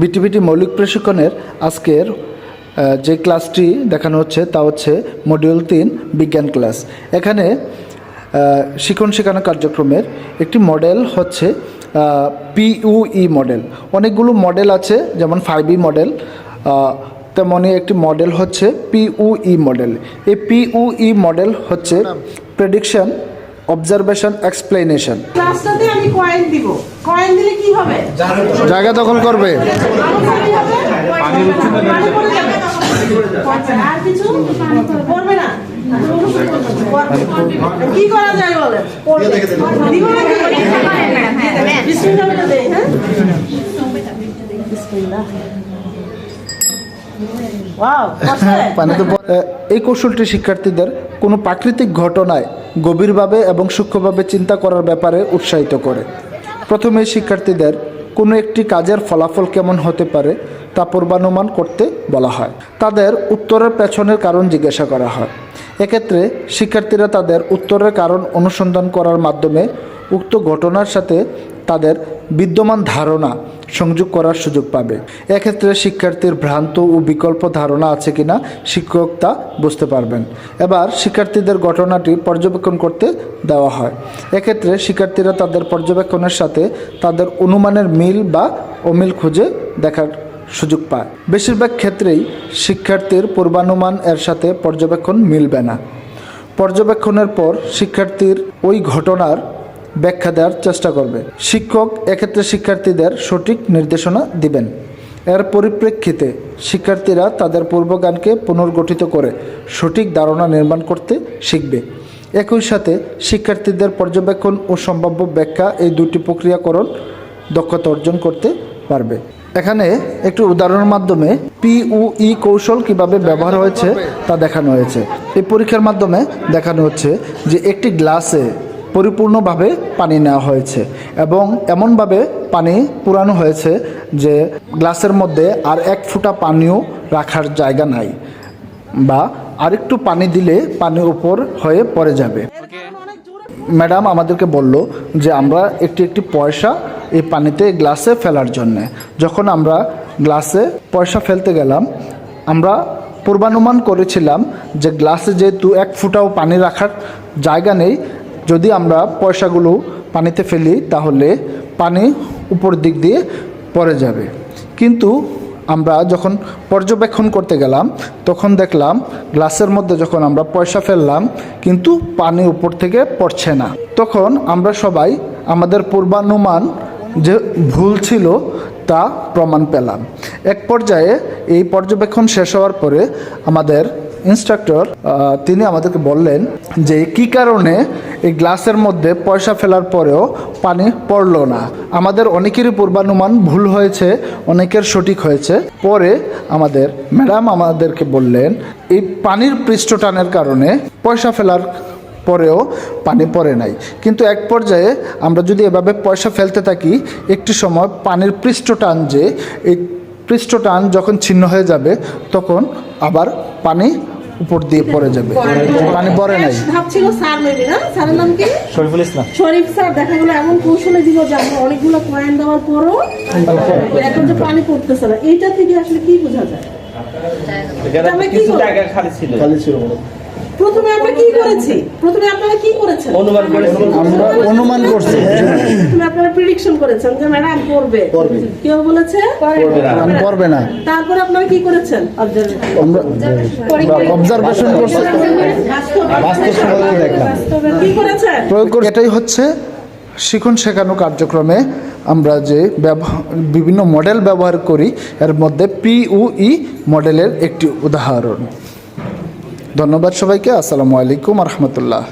বিটিবিটি মৌলিক প্রশিক্ষণের আজকের যে ক্লাসটি দেখানো হচ্ছে তা হচ্ছে মডিউল 3 বিজ্ঞান ক্লাস। এখানে শিক্ষণ শেখানো কার্যক্রমের একটি মডেল হচ্ছে PUE মডেল। অনেকগুলো মডেল আছে, যেমন 5E মডেল, তেমনই একটি মডেল হচ্ছে PUE মডেল। এই PUE মডেল হচ্ছে প্রেডিকশন, অবজারভেশন, এক্সপ্লেনেশন। ক্লাসটাতে আমি কয়েন দিব। কয়েন দিলে কি হবে? জায়গা দখল করবে। আর কিছু করবে না। কি করা যায় বলেন? দিব নাকি? বিসমিল্লাহ বলে দেই। হ্যাঁ, বিসমিল্লাহ। এই কৌশলটি শিক্ষার্থীদের কোনো প্রাকৃতিক ঘটনায় গভীরভাবে এবং সূক্ষ্মভাবে চিন্তা করার ব্যাপারে উৎসাহিত করে। প্রথমে শিক্ষার্থীদের কোনো একটি কাজের ফলাফল কেমন হতে পারে তা পূর্বানুমান করতে বলা হয়। তাদের উত্তরের পেছনের কারণ জিজ্ঞাসা করা হয়। এক্ষেত্রে শিক্ষার্থীরা তাদের উত্তরের কারণ অনুসন্ধান করার মাধ্যমে উক্ত ঘটনার সাথে তাদের বিদ্যমান ধারণা সংযোগ করার সুযোগ পাবে। এক্ষেত্রে শিক্ষার্থীর ভ্রান্ত ও বিকল্প ধারণা আছে কিনা শিক্ষক তা বুঝতে পারবেন। এবার শিক্ষার্থীদের ঘটনাটি পর্যবেক্ষণ করতে দেওয়া হয়। এক্ষেত্রে শিক্ষার্থীরা তাদের পর্যবেক্ষণের সাথে তাদের অনুমানের মিল বা অমিল খুঁজে দেখার সুযোগ পায়। বেশিরভাগ ক্ষেত্রেই শিক্ষার্থীর পূর্বানুমান এর সাথে পর্যবেক্ষণ মিলবে না। পর্যবেক্ষণের পর শিক্ষার্থীর ওই ঘটনার ব্যাখ্যা দেওয়ার চেষ্টা করবে। শিক্ষক এক্ষেত্রে শিক্ষার্থীদের সঠিক নির্দেশনা দিবেন। এর পরিপ্রেক্ষিতে শিক্ষার্থীরা তাদের পূর্বজ্ঞানকে পুনর্গঠিত করে সঠিক ধারণা নির্মাণ করতে শিখবে। একই সাথে শিক্ষার্থীদের পর্যবেক্ষণ ও সম্ভাব্য ব্যাখ্যা, এই দুটি প্রক্রিয়াকরণ দক্ষতা অর্জন করতে পারবে। এখানে একটি উদাহরণের মাধ্যমে PUE কৌশল কিভাবে ব্যবহার হয়েছে তা দেখানো হয়েছে। এই পরীক্ষার মাধ্যমে দেখানো হচ্ছে যে একটি গ্লাসে পরিপূর্ণভাবে পানি নেওয়া হয়েছে এবং এমনভাবে পানি পুরানো হয়েছে যে গ্লাসের মধ্যে আর এক ফোঁটা পানিও রাখার জায়গা নাই, বা আরেকটু পানি দিলে পানি উপর হয়ে পড়ে যাবে। ম্যাডাম আমাদেরকে বলল যে আমরা একটি পয়সা এই পানিতে গ্লাসে ফেলার জন্যে। যখন আমরা গ্লাসে পয়সা ফেলতে গেলাম, আমরা পূর্বানুমান করেছিলাম যে গ্লাসে যেহেতু এক ফোঁটাও পানি রাখার জায়গা নেই, যদি আমরা পয়সাগুলো পানিতে ফেলি তাহলে পানি উপর দিক দিয়ে পড়ে যাবে। কিন্তু আমরা যখন পর্যবেক্ষণ করতে গেলাম তখন দেখলাম গ্লাসের মধ্যে যখন আমরা পয়সা ফেললাম কিন্তু পানি উপর থেকে পড়ছে না। তখন আমরা সবাই আমাদের পূর্বানুমান যে ভুল ছিল তা প্রমাণ পেলাম। এক পর্যায়ে এই পর্যবেক্ষণ শেষ হওয়ার পরে আমাদের ইনস্ট্রাক্টর তিনি আমাদেরকে বললেন যে কী কারণে এই গ্লাসের মধ্যে পয়সা ফেলার পরেও পানি পড়লো না। আমাদের অনেকেরই পূর্বানুমান ভুল হয়েছে, অনেকের সঠিক হয়েছে। পরে আমাদের ম্যাডাম আমাদেরকে বললেন এই পানির পৃষ্ঠটানের কারণে পয়সা ফেলার পরেও পানি পড়ে নাই। কিন্তু এক পর্যায়ে আমরা যদি এভাবে পয়সা ফেলতে থাকি, একটি সময় পানির পৃষ্ঠটান, যে এই পৃষ্ঠটান যখন ছিন্ন হয়ে যাবে তখন আবার পানি উপর দিয়ে পড়ে যাবে, পানি পড়ে নাই। ভাবছিল স্যার মেবি, না স্যারের নাম কি? শরীফুল ইসলাম। শরীফ স্যার দেখা গেল এমন কৌশলে দিল যে আমরা অনেকগুলো কয়েন দেওয়ার পরও এখন যে পানি পড়তেছে না। এইটা থেকে আসলে কি বোঝা যায়? আমরা কি জায়গা খালি ছিল। প্রথমে আমরা কি করেছি? প্রথমে আপনারা কি করেছেন? অনুমান করেছি। আমরা অনুমান করছি। প্রথমে আপনারা প্রেডিকশন করেছেন যে ম্যাডাম করবে। কেউ বলেছে করবে না। তারপর আপনারা কি করেছেন? আমরা অবজারভেশন করছি, বাস্তবে দেখলাম। কি করেছেন? প্রয়োগ করে। এটাই হচ্ছে শিক্ষণ শেখানো কার্যক্রমে আমরা যে বিভিন্ন মডেল ব্যবহার করি, এর মধ্যে PUE মডেলের একটি উদাহরণ। ধন্যবাদ সবাইকে। আসসালামু আলাইকুম রহমতুল্লাহ।